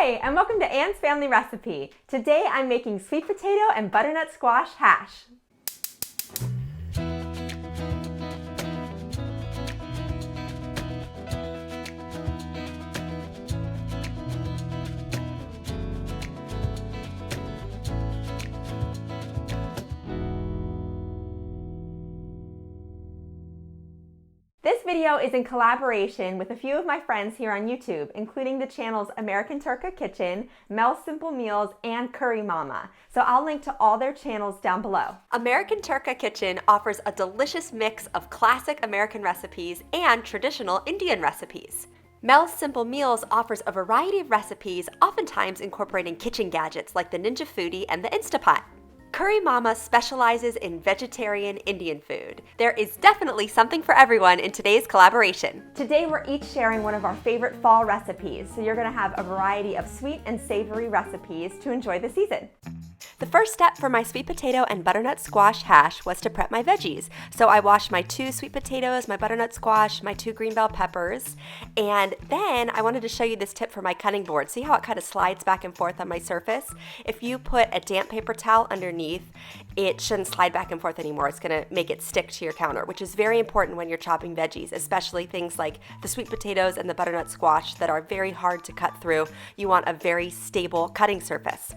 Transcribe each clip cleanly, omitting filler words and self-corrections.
Hi, and welcome to Anne's Family Recipe. Today I'm making sweet potato and butternut squash hash. This video is in collaboration with a few of my friends here on YouTube, including the channels American Turka Kitchen, Mel's Simple Meals, and Curry Mama. So I'll link to all their channels down below. American Turka Kitchen offers a delicious mix of classic American recipes and traditional Indian recipes. Mel's Simple Meals offers a variety of recipes, oftentimes incorporating kitchen gadgets like the Ninja Foodie and the Instapot. Curry Mama specializes in vegetarian Indian food. There is definitely something for everyone in today's collaboration. Today we're each sharing one of our favorite fall recipes, so you're going to have a variety of sweet and savory recipes to enjoy the season. The first step for my sweet potato and butternut squash hash was to prep my veggies. So I washed my 2 sweet potatoes, my butternut squash, my 2 green bell peppers, and then I wanted to show you this tip for my cutting board. See how it kind of slides back and forth on my surface? If you put a damp paper towel underneath, it shouldn't slide back and forth anymore. It's going to make it stick to your counter, which is very important when you're chopping veggies, especially things like the sweet potatoes and the butternut squash that are very hard to cut through. You want a very stable cutting surface.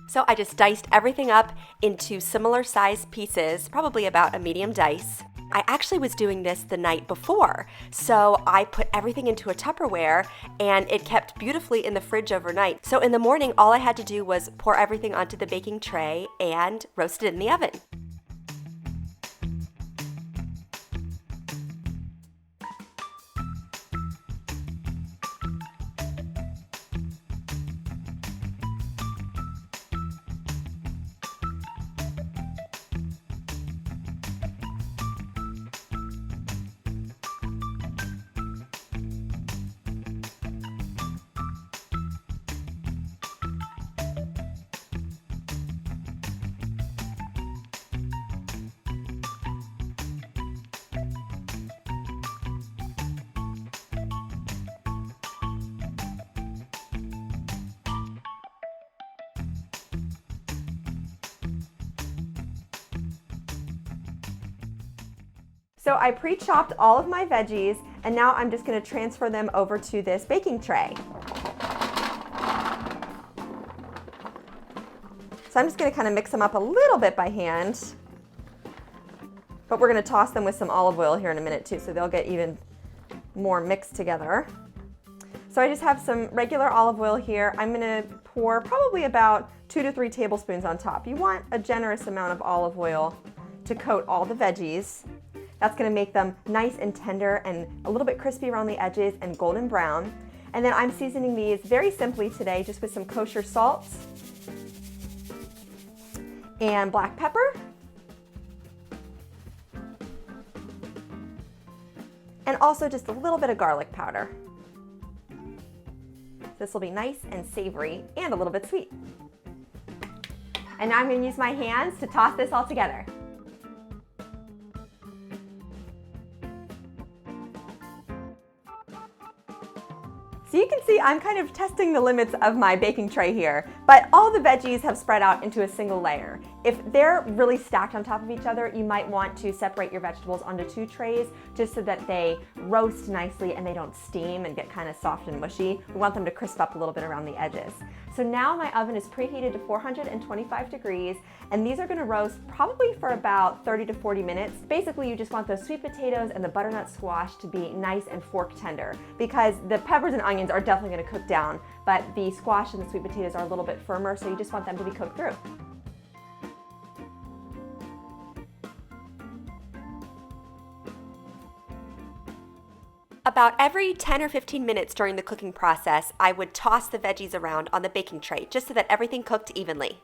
So I just diced everything up into similar sized pieces, probably about a medium dice. I actually was doing this the night before, so I put everything into a Tupperware and it kept beautifully in the fridge overnight. So in the morning, all I had to do was pour everything onto the baking tray and roast it in the oven. So I pre-chopped all of my veggies, and now I'm just going to transfer them over to this baking tray. So I'm just going to kind of mix them up a little bit by hand, but we're going to toss them with some olive oil here in a minute too, so they'll get even more mixed together. So I just have some regular olive oil here. I'm going to pour probably about 2 to 3 tablespoons on top. You want a generous amount of olive oil to coat all the veggies. That's going to make them nice and tender and a little bit crispy around the edges and golden brown. And then I'm seasoning these very simply today just with some kosher salt and black pepper. And also just a little bit of garlic powder. This will be nice and savory and a little bit sweet. And now I'm going to use my hands to toss this all together. So you can see I'm kind of testing the limits of my baking tray here, but all the veggies have spread out into a single layer. If they're really stacked on top of each other, you might want to separate your vegetables onto 2 trays just so that they roast nicely and they don't steam and get kind of soft and mushy. We want them to crisp up a little bit around the edges. So now my oven is preheated to 425 degrees, and these are going to roast probably for about 30 to 40 minutes. Basically, you just want those sweet potatoes and the butternut squash to be nice and fork tender, because the peppers and onions are definitely going to cook down, but the squash and the sweet potatoes are a little bit firmer, so you just want them to be cooked through. About every 10 or 15 minutes during the cooking process, I would toss the veggies around on the baking tray just so that everything cooked evenly.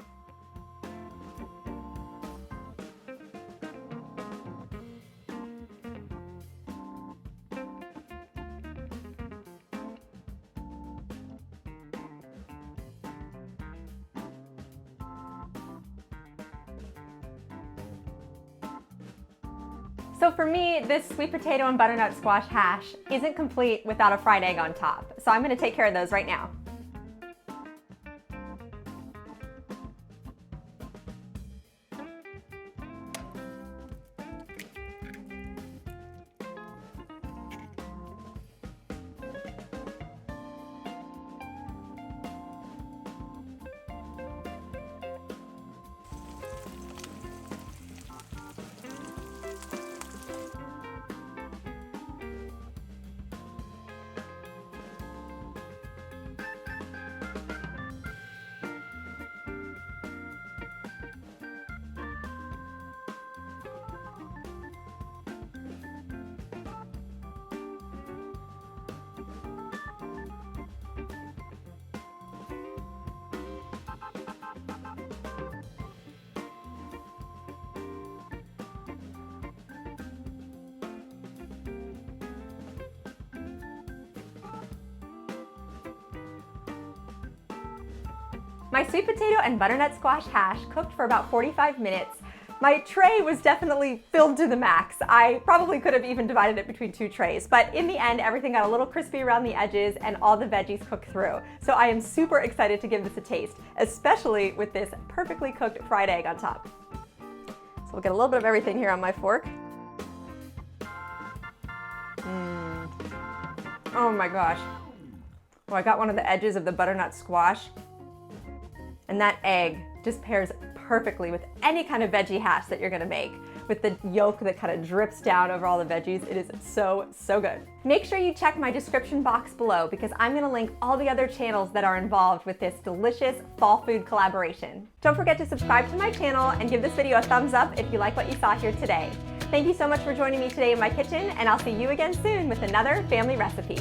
So for me, this sweet potato and butternut squash hash isn't complete without a fried egg on top. So I'm going to take care of those right now. My sweet potato and butternut squash hash cooked for about 45 minutes. My tray was definitely filled to the max. I probably could have even divided it between 2 trays, but in the end, everything got a little crispy around the edges and all the veggies cooked through. So I am super excited to give this a taste, especially with this perfectly cooked fried egg on top. So we'll get a little bit of everything here on my fork. Oh my gosh. Well, I got one of the edges of the butternut squash, and that egg just pairs perfectly with any kind of veggie hash that you're gonna make. With the yolk that kind of drips down over all the veggies, it is so, so good. Make sure you check my description box below because I'm gonna link all the other channels that are involved with this delicious fall food collaboration. Don't forget to subscribe to my channel and give this video a thumbs up if you like what you saw here today. Thank you so much for joining me today in my kitchen, and I'll see you again soon with another family recipe.